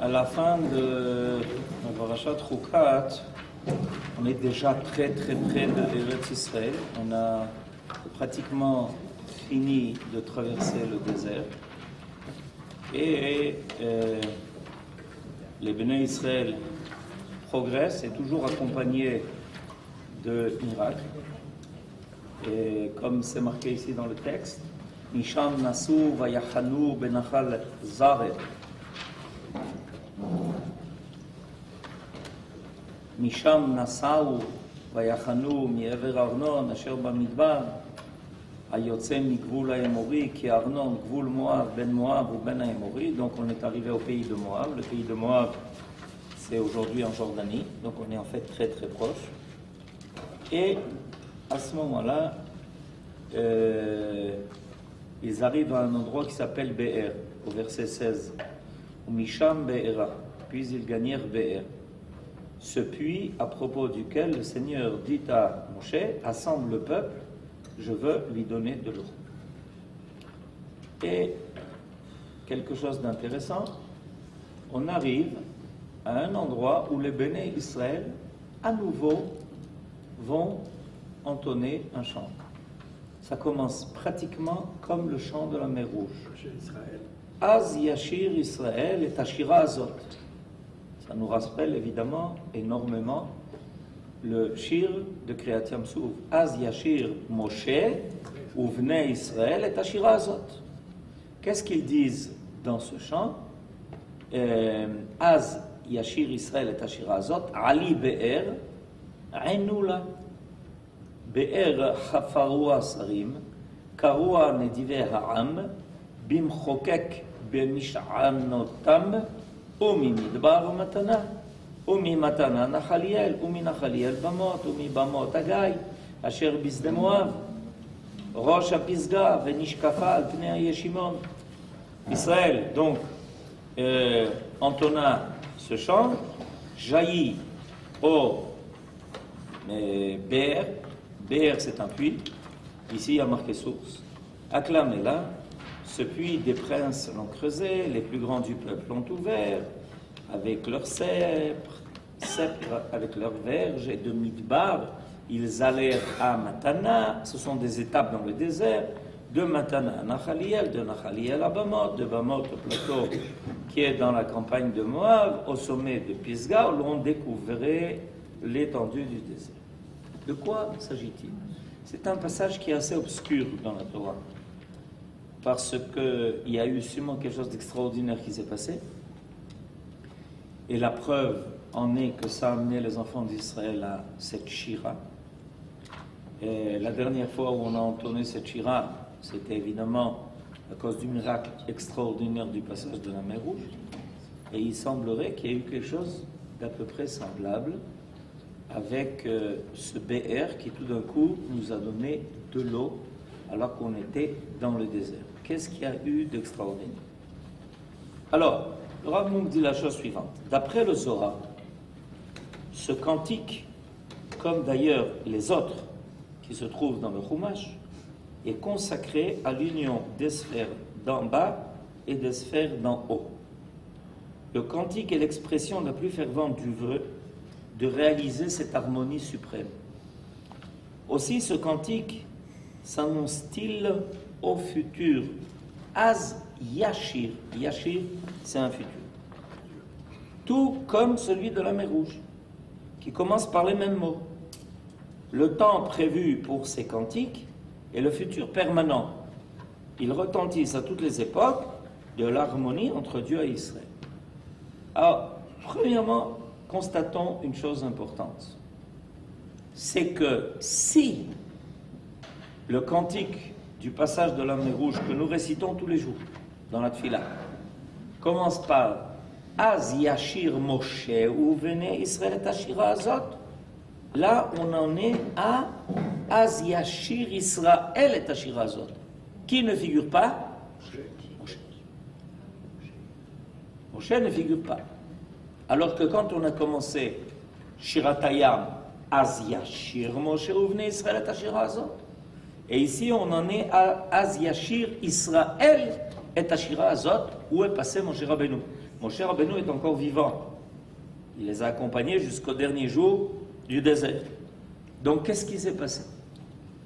À la fin de la Parashat Chukat, on est déjà très près de Eretz Israël. On a pratiquement fini de traverser le désert. Et les Béné Israël progressent et toujours accompagnés de miracles. Et comme c'est marqué ici dans le texte, Misham Nasu Vayachanu Benachal Zaret. Misham Nasau Vayachanu Miever Arnon Asher Bamidbar Ayotse Migvul Haemori Ki Arnon Gvul Moab Ben Moab ou Ben Haemori. Donc on est arrivé au pays de Moab. Le pays de Moab, c'est aujourd'hui en Jordanie. Donc on est en fait très très proche. Et à ce moment-là, ils arrivent à un endroit qui s'appelle Be'er, au verset 16. Ou Misham Be'era. Puis ils gagnèrent Be'er. Ce puits à propos duquel le Seigneur dit à Moshe, assemble le peuple, je veux lui donner de l'eau. Et quelque chose d'intéressant, on arrive à un endroit où les Béné Israël, à nouveau, vont entonner un chant. Ça commence pratiquement comme le chant de la mer Rouge. Az Yashir Israël et Ashira Azot. Ça nous rappelle évidemment énormément le shir de Kriyat Yam-Suf. Az Yashir Moshe Uvnei Israël et Ashira Azot. Qu'est-ce qu'ils disent dans ce chant? Az Yashir Israël et Ashira Azot, Ali Be'er, Ainula. Be'er Hafarua Sarim, Karua Nedive Ha'am, Bimchokek Bemish'anotam, Umi Midbar Matana, Umi Matana Nachaliel, Umi Nachaliel Bamot, Umi Bamot Agai, Asher Bisde Moav, Rosh Apisga, Venishkafa al Pnei Yeshimon. Israël, donc, entonna ce chant, jaillit au Be'er. Be'er, c'est un puits. Ici, il y a marqué source. Acclamez-la. Ce puits, des princes l'ont creusé, les plus grands du peuple l'ont ouvert, avec leurs sceptres, avec leurs verges, et de Midbar, ils allèrent à Matana. Ce sont des étapes dans le désert. De Matana à Nachaliel, de Nachaliel à Bamot, de Bamot au plateau qui est dans la campagne de Moab, au sommet de Pisga, où l'on découvrait l'étendue du désert. De quoi s'agit-il? C'est un passage qui est assez obscur dans la Torah, parce qu'il y a eu sûrement quelque chose d'extraordinaire qui s'est passé, et la preuve en est que ça a amené les enfants d'Israël à cette shira. Et la dernière fois où on a entonné cette shira, c'était évidemment à cause du miracle extraordinaire du passage de la mer Rouge, et il semblerait qu'il y ait eu quelque chose d'à peu près semblable avec ce BR qui tout d'un coup nous a donné de l'eau alors qu'on était dans le désert. Qu'est-ce qu'il y a eu d'extraordinaire? Alors, le Rav Munk dit la chose suivante. D'après le Zohar, ce cantique, comme d'ailleurs les autres qui se trouvent dans le Chumash, est consacré à l'union des sphères d'en bas et des sphères d'en haut. Le cantique est l'expression la plus fervente du vœu de réaliser cette harmonie suprême. Aussi, ce cantique s'annonce-t-il au futur. Az Yashir. Yashir, c'est un futur. Tout comme celui de la mer Rouge, qui commence par les mêmes mots. Le temps prévu pour ces cantiques est le futur permanent. Ils retentissent à toutes les époques de l'harmonie entre Dieu et Israël. Alors, premièrement, constatons une chose importante. C'est que si le cantique du passage de la mer Rouge que nous récitons tous les jours dans la Tfila commence par Az Yashir Moshe Uvnei Israël et Ashira Azot, là on en est à Az Yashir Israël et Ashira Azot. Qui ne figure pas? Moshe. Moshe ne figure pas. Alors que quand on a commencé Shiratayam, Az Yashir Moshe Uvnei Israël et Ashira Azot, et ici on en est à Az Yashir Israël et Ashira Azot, où est passé Moshe Rabbeinu. Moshe Rabbeinu est encore vivant. Il les a accompagnés jusqu'au dernier jour du désert. Donc, qu'est-ce qui s'est passé?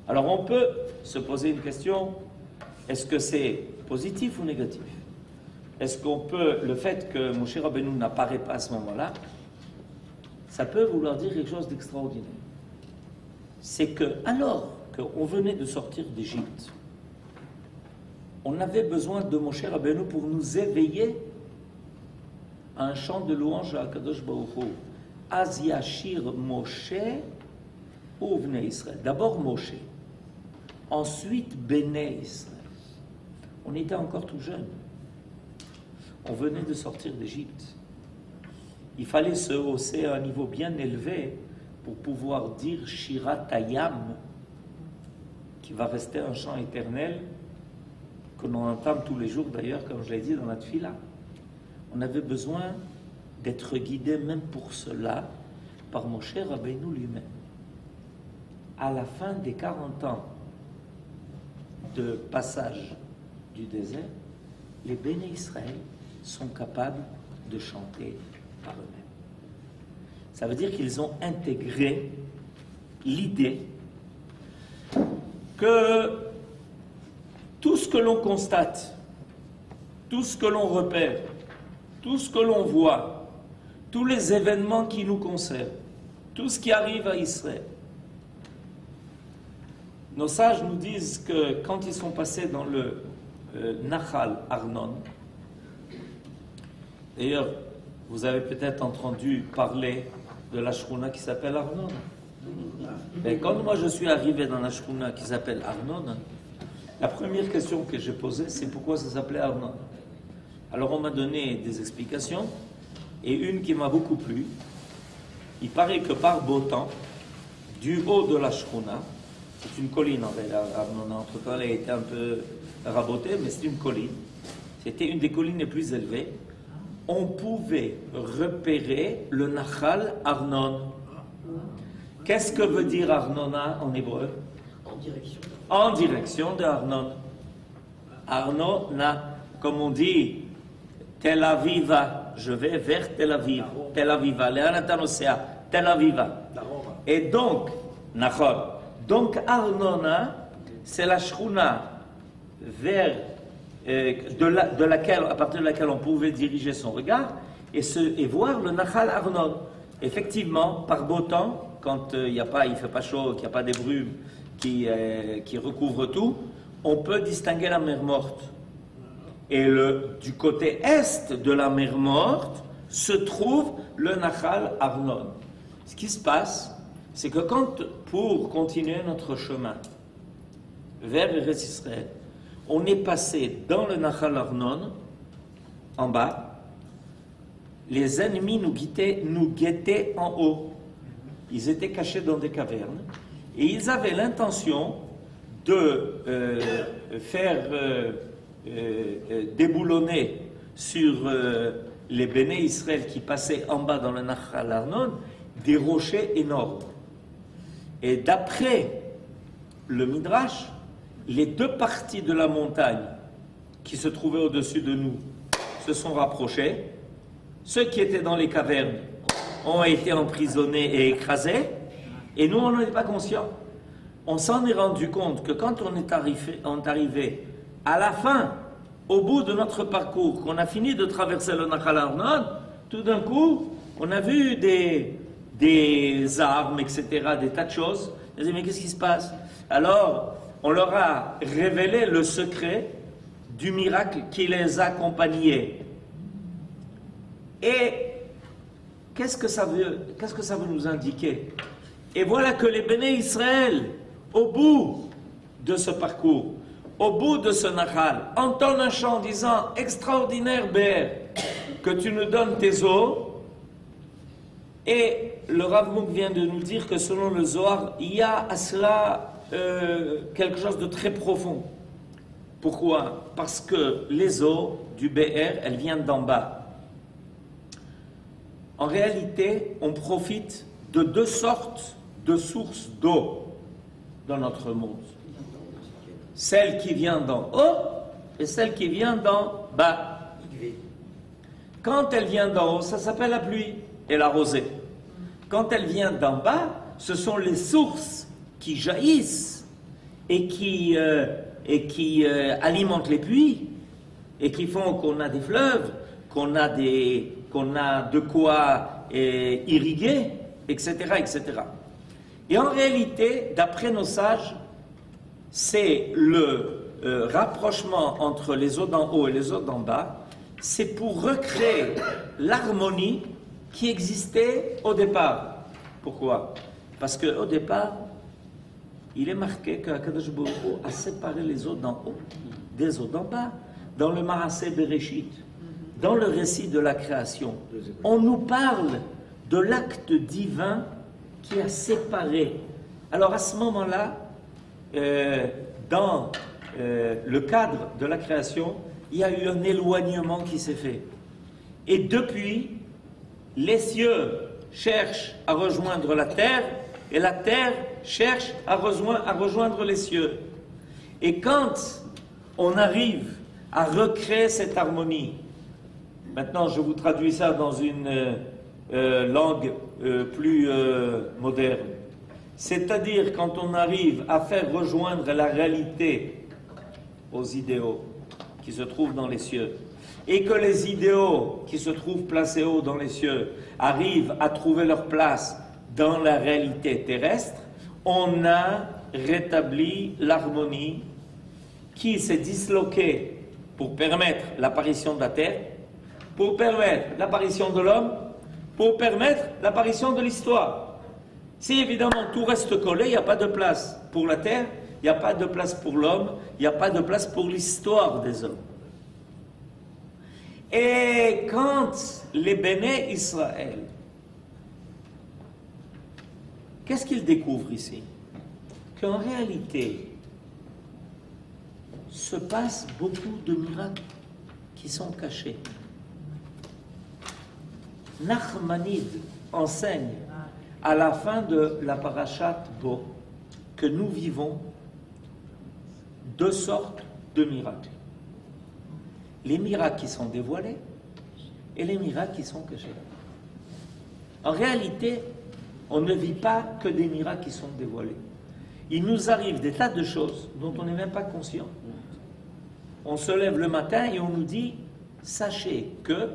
Alors, on peut se poser une question, est-ce que c'est positif ou négatif? Est-ce qu'on peut, le fait que Moshe Rabbeinu n'apparaît pas à ce moment-là, ça peut vouloir dire quelque chose d'extraordinaire. C'est que, alors qu'on venait de sortir d'Égypte, on avait besoin de Moshe Rabbeinu pour nous éveiller à un chant de louange à Kadosh Baruch Hu. Az Yashir Moshe Uvnei Israël. D'abord Moshe, ensuite Béné Israël. On était encore tout jeunes. On venait de sortir d'Égypte. Il fallait se hausser à un niveau bien élevé pour pouvoir dire Shirat Hayam, qui va rester un chant éternel que l'on entame tous les jours d'ailleurs, comme je l'ai dit dans la Tfila. On avait besoin d'être guidé même pour cela par Moshe Rabbeinu lui-même. À la fin des 40 ans de passage du désert, les Béné Israël sont capables de chanter par eux-mêmes. Ça veut dire qu'ils ont intégré l'idée que tout ce que l'on constate, tout ce que l'on repère, tout ce que l'on voit, tous les événements qui nous concernent, tout ce qui arrive à Israël, nos sages nous disent que quand ils sont passés dans le Nahal Arnon, d'ailleurs, vous avez peut-être entendu parler de la Shrouna qui s'appelle Arnon. Et quand moi je suis arrivé dans la Shrouna qui s'appelle Arnon, la première question que j'ai posée, c'est pourquoi ça s'appelait Arnon. Alors on m'a donné des explications, et une qui m'a beaucoup plu. Il paraît que par beau temps, du haut de la Shrouna, c'est une colline en fait, Arnon, entre-temps elle a été un peu rabotée, mais c'est une colline. C'était une des collines les plus élevées. On pouvait repérer le Nahal Arnon. Qu'est-ce que veut dire Arnona en hébreu? En direction de Arnon. Arnona, comme on dit, Tel Aviva, je vais vers Tel Aviv. Tel Aviva, Léanatanocéa, Tel Aviva. Et donc, Nachor. Donc Arnona, c'est la Shrouna vers à partir de laquelle on pouvait diriger son regard et voir le Nahal Arnon. Effectivement, par beau temps, quand il ne fait pas chaud, qu'il n'y a pas des brumes qui recouvrent tout, on peut distinguer la mer Morte. Et du côté est de la mer Morte se trouve le Nahal Arnon. Ce qui se passe, c'est que pour continuer notre chemin vers Eretz Israël, on est passé dans le Nahal Arnon, en bas. Les ennemis nous guettaient en haut. Ils étaient cachés dans des cavernes. Et ils avaient l'intention de faire déboulonner sur les Béné Israël qui passaient en bas dans le Nahal Arnon des rochers énormes. Et d'après le Midrash, les deux parties de la montagne qui se trouvaient au-dessus de nous se sont rapprochées. Ceux qui étaient dans les cavernes ont été emprisonnés et écrasés, et nous, on n'en est pas conscients. On s'en est rendu compte que quand on est arrivé à la fin, au bout de notre parcours, qu'on a fini de traverser le Nahal Arnon, tout d'un coup, on a vu des armes, etc., des tas de choses. On a dit, mais qu'est-ce qui se passe? Alors, on leur a révélé le secret du miracle qui les accompagnait. Et qu'est-ce que ça veut nous indiquer? Et voilà que les Béné Israël, au bout de ce parcours, au bout de ce Nahal, entendent un chant disant « Extraordinaire, Bér, que tu nous donnes tes eaux ». Et le Rav Mouk vient de nous dire que selon le Zohar, il y a à cela quelque chose de très profond. Pourquoi? Parce que les eaux du BR, elles viennent d'en bas. En réalité, on profite de deux sortes de sources d'eau dans notre monde. Celle qui vient d'en haut et celle qui vient d'en bas. Quand elle vient d'en haut, ça s'appelle la pluie et la rosée. Quand elle vient d'en bas, ce sont les sources qui jaillissent et qui alimentent les puits et qui font qu'on a des fleuves, qu'on a de quoi irriguer, etc., etc. Et en réalité, d'après nos sages, c'est le rapprochement entre les eaux d'en haut et les eaux d'en bas, c'est pour recréer l'harmonie qui existait au départ. Pourquoi? Parce qu'au départ, il est marqué qu'Akadosh Baruch Hu a séparé les eaux d'en haut des eaux d'en bas. Dans le Marasé Bereshit, dans le récit de la création, on nous parle de l'acte divin qui a séparé. Alors à ce moment-là, dans le cadre de la création, il y a eu un éloignement qui s'est fait. Et depuis, les cieux cherchent à rejoindre la terre, et la terre cherche à rejoindre les cieux. Et quand on arrive à recréer cette harmonie, maintenant je vous traduis ça dans une langue plus moderne, c'est-à-dire quand on arrive à faire rejoindre la réalité aux idéaux qui se trouvent dans les cieux, et que les idéaux qui se trouvent placés haut dans les cieux arrivent à trouver leur place dans la réalité terrestre, on a rétabli l'harmonie qui s'est disloquée pour permettre l'apparition de la terre, pour permettre l'apparition de l'homme, pour permettre l'apparition de l'histoire. Si évidemment tout reste collé, il n'y a pas de place pour la terre, il n'y a pas de place pour l'homme, il n'y a pas de place pour l'histoire des hommes. Et quand les Béné Israël, qu'est-ce qu'ils découvrent ici? Qu'en réalité, se passe beaucoup de miracles qui sont cachés. Nachmanide enseigne à la fin de la parashat Bo que nous vivons deux sortes de miracles. Les miracles qui sont dévoilés et les miracles qui sont cachés. En réalité, on ne vit pas que des miracles qui sont dévoilés. Il nous arrive des tas de choses dont on n'est même pas conscient. On se lève le matin et on nous dit, sachez que,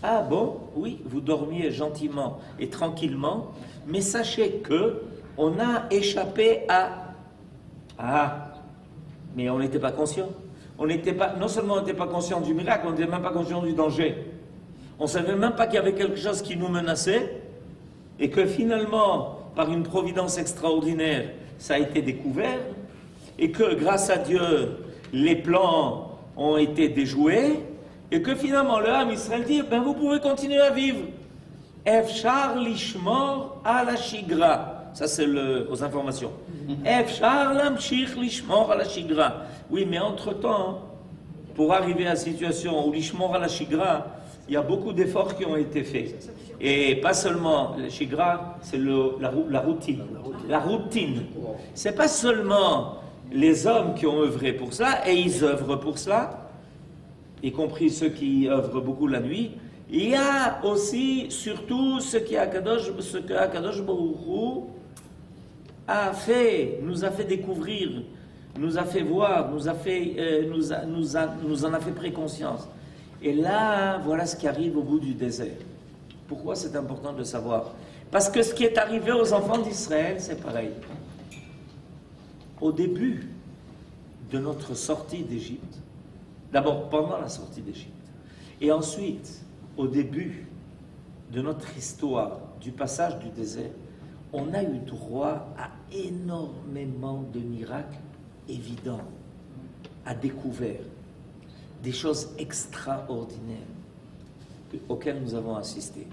ah bon, oui, vous dormiez gentiment et tranquillement, mais sachez que on a échappé à... Ah, mais on n'était pas conscient. On n'était pas, non seulement on n'était pas conscient du miracle, on n'était même pas conscient du danger. On ne savait même pas qu'il y avait quelque chose qui nous menaçait et que finalement, par une providence extraordinaire, ça a été découvert et que grâce à Dieu, les plans ont été déjoués et que finalement le Ham Israël dit, ben vous pouvez continuer à vivre. Efshar lishmor à la shigra. Ça c'est aux informations. Efshar lamshich lishmor à la shigra. Oui, mais entre-temps, pour arriver à la situation où lishmor à la shigra, il y a beaucoup d'efforts qui ont été faits. Et pas seulement, la shigra, c'est la routine. La routine. C'est pas seulement les hommes qui ont œuvré pour cela, et ils œuvrent pour cela, y compris ceux qui œuvrent beaucoup la nuit. Il y a aussi, surtout, ce que Akadosh Baruch Hu a fait, nous a fait découvrir, nous a fait voir, nous en a fait préconscience. Et là, voilà ce qui arrive au bout du désert. Pourquoi c'est important de savoir? Parce que ce qui est arrivé aux enfants d'Israël, c'est pareil. Au début de notre sortie d'Égypte, d'abord pendant la sortie d'Égypte, et ensuite au début de notre histoire du passage du désert, on a eu droit à énormément de miracles évidents, à découvert, des choses extraordinaires auxquelles nous avons assisté.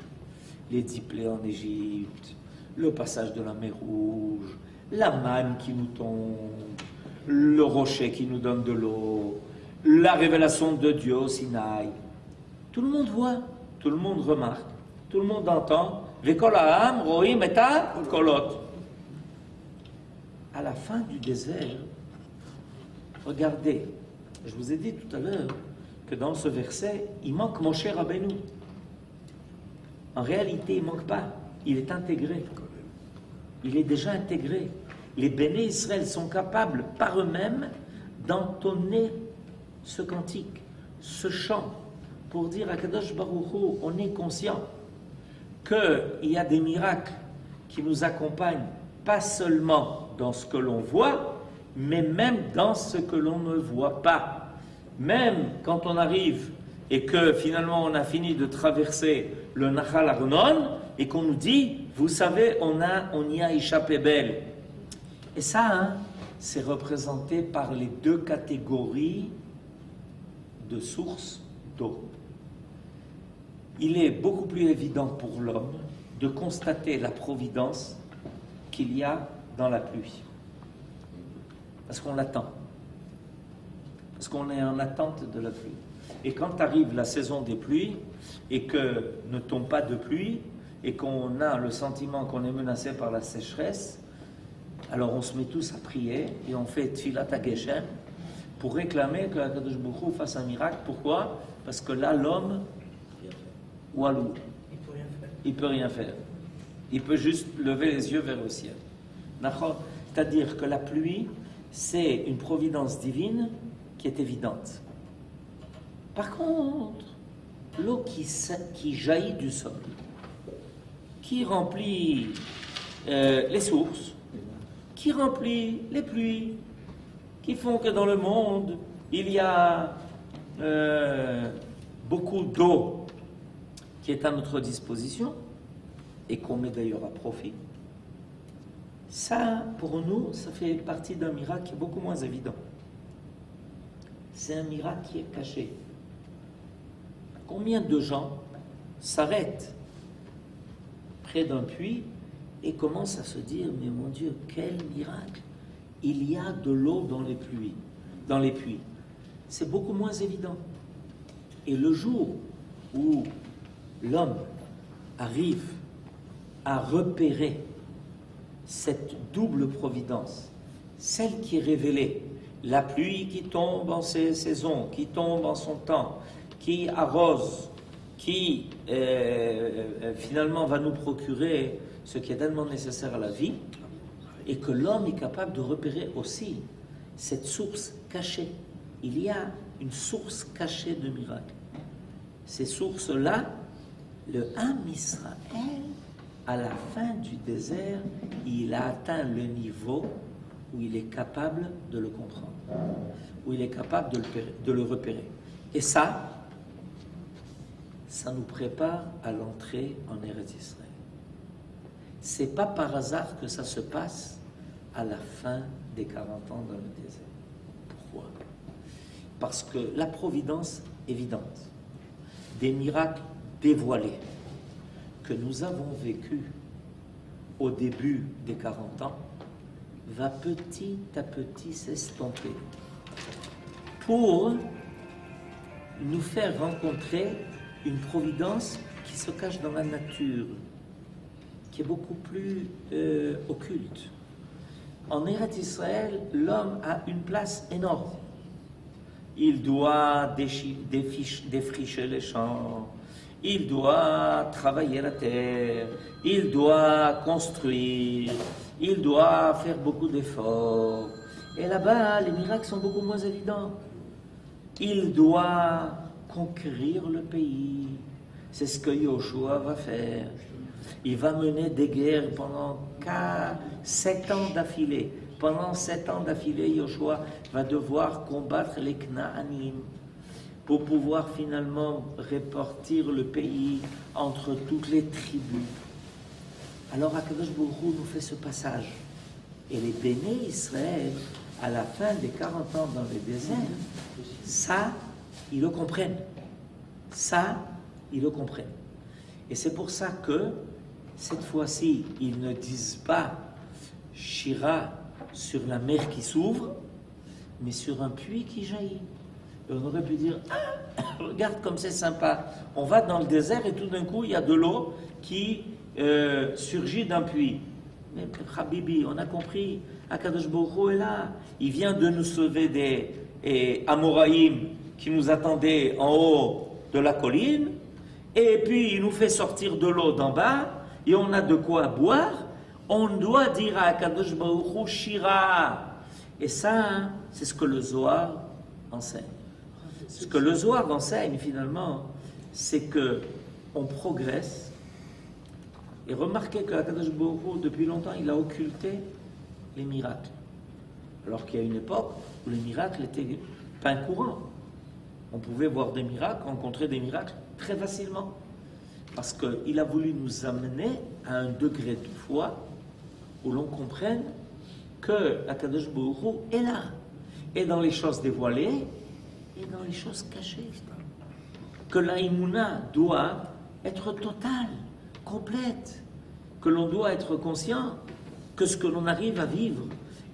Les 10 plaies en Égypte, le passage de la mer Rouge, la manne qui nous tombe, le rocher qui nous donne de l'eau, la révélation de Dieu au Sinaï. Tout le monde voit, tout le monde remarque, tout le monde entend. Vekol ha'am roim et kolot. À la fin du désert, regardez, je vous ai dit tout à l'heure que dans ce verset, il manque Moshe Rabbeinu. En réalité, il ne manque pas. Il est intégré. Il est déjà intégré. Les béné Israël sont capables par eux-mêmes d'entonner ce cantique, ce chant, pour dire à Kadosh Baruch Hu, on est conscient qu'il y a des miracles qui nous accompagnent, pas seulement dans ce que l'on voit, mais même dans ce que l'on ne voit pas. Même quand on arrive et que finalement on a fini de traverser le Nahal Arnon et qu'on nous dit, vous savez, on y a échappé belle. Et ça, c'est représenté par les deux catégories de sources d'eau. Il est beaucoup plus évident pour l'homme de constater la providence qu'il y a dans la pluie. Parce qu'on l'attend. Parce qu'on est en attente de la pluie. Et quand arrive la saison des pluies, et que ne tombe pas de pluie, et qu'on a le sentiment qu'on est menacé par la sécheresse, alors on se met tous à prier, et on fait Tfilat HaGeshem, pour réclamer que Kadosh Baruch Hu fasse un miracle. Pourquoi? Parce que là, l'homme, walou, il peut rien faire. Il peut juste lever les yeux vers le ciel. C'est-à-dire que la pluie, c'est une providence divine qui est évidente. Par contre, l'eau qui jaillit du sol, qui remplit les sources, qui remplit les pluies, qui font que dans le monde, il y a beaucoup d'eau qui est à notre disposition et qu'on met d'ailleurs à profit. Ça, pour nous, ça fait partie d'un miracle qui est beaucoup moins évident. C'est un miracle qui est caché. Combien de gens s'arrêtent près d'un puits et commencent à se dire, mais mon Dieu, quel miracle! Il y a de l'eau dans les puits. C'est beaucoup moins évident. Et le jour où l'homme arrive à repérer cette double providence, celle qui est révélée, la pluie qui tombe en ses saisons, qui tombe en son temps, qui arrose, qui finalement va nous procurer ce qui est tellement nécessaire à la vie, et que l'homme est capable de repérer aussi cette source cachée. Il y a une source cachée de miracles. Ces sources-là, le Ham Israël, à la fin du désert, il a atteint le niveau où il est capable de le comprendre, où il est capable de le repérer. Et ça nous prépare à l'entrée en Eretz Israël. C'est pas par hasard que ça se passe à la fin des 40 ans dans le désert. Pourquoi? Parce que la providence évidente, des miracles dévoilés que nous avons vécus au début des 40 ans, va petit à petit s'estomper pour nous faire rencontrer une providence qui se cache dans la nature, qui est beaucoup plus occulte. En Eretz Israël, l'homme a une place énorme. Il doit défricher les champs, il doit travailler la terre, il doit construire, il doit faire beaucoup d'efforts. Et là-bas, les miracles sont beaucoup moins évidents. Il doit conquérir le pays. C'est ce que Yoshua va faire. Il va mener des guerres pendant 7 ans d'affilée. Pendant 7 ans d'affilée, Yoshua va devoir combattre les Knaanim pour pouvoir finalement répartir le pays entre toutes les tribus. Alors Akadosh Baruch Hu nous fait ce passage. Et les béné Israël, à la fin des 40 ans dans le désert, ça, ils le comprennent. Ça, ils le comprennent. Et c'est pour ça que, cette fois-ci, ils ne disent pas Shira sur la mer qui s'ouvre, mais sur un puits qui jaillit. Et on aurait pu dire, ah, regarde comme c'est sympa. On va dans le désert et tout d'un coup, il y a de l'eau qui surgit d'un puits. Mais Habibi, on a compris, Akadosh Baruch Hu est là. Il vient de nous sauver des Amoraïm qui nous attendaient en haut de la colline. et puis il nous fait sortir de l'eau d'en bas, et on a de quoi boire, on doit dire à Akadosh Baruch Hu Shira. Et ça, hein, c'est ce que le Zohar enseigne. Ce que le Zohar enseigne finalement, c'est que on progresse. Et remarquez que Akadosh Baruch Hu, depuis longtemps, il a occulté les miracles. Alors qu'il y a une époque où les miracles étaient pain courant. On pouvait voir des miracles, rencontrer des miracles très facilement. Parce qu'il a voulu nous amener à un degré de foi où l'on comprenne que Akadosh Baruch Hu est là. Et dans les choses dévoilées, et dans les choses cachées. Que l'aïmouna doit être totale, complète. Que l'on doit être conscient que ce que l'on arrive à vivre,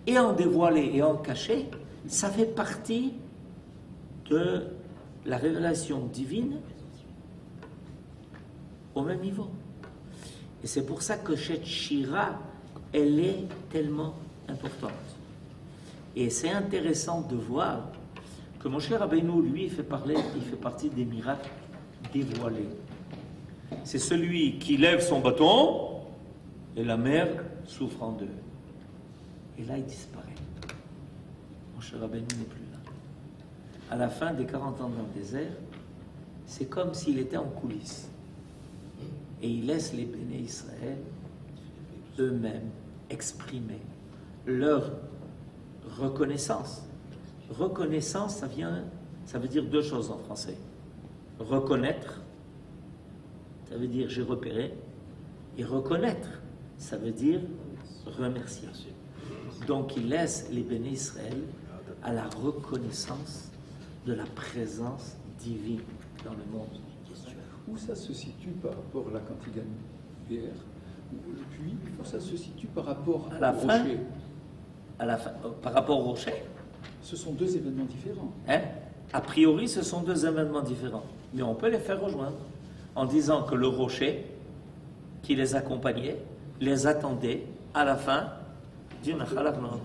et en dévoilé et en caché, ça fait partie de la révélation divine au même niveau. Et c'est pour ça que cette Shira, elle est tellement importante. Et c'est intéressant de voir que mon cher Rabbeinu, lui, il fait partie des miracles dévoilés. C'est celui qui lève son bâton et la mer souffre en deux. Et là, il disparaît. Mon cher Rabbeinu n'est plus là. À la fin des 40 ans dans le désert, c'est comme s'il était en coulisses. Et il laisse les Béné Israël eux-mêmes exprimer leur reconnaissance. Reconnaissance, ça veut dire deux choses en français. Reconnaître, ça veut dire j'ai repéré. Et reconnaître, ça veut dire remercier. Donc il laisse les Béné Israël à la reconnaissance de la présence divine dans le monde. Où ça se situe par rapport à la Cantigane VR, puis où ça se situe par rapport à la au fin, rocher? Par rapport au rocher, ce sont deux événements différents. Hein? A priori, ce sont deux événements différents. Mais on peut les faire rejoindre en disant que le rocher qui les accompagnait, les attendait à la fin du Nachal HaMelachot.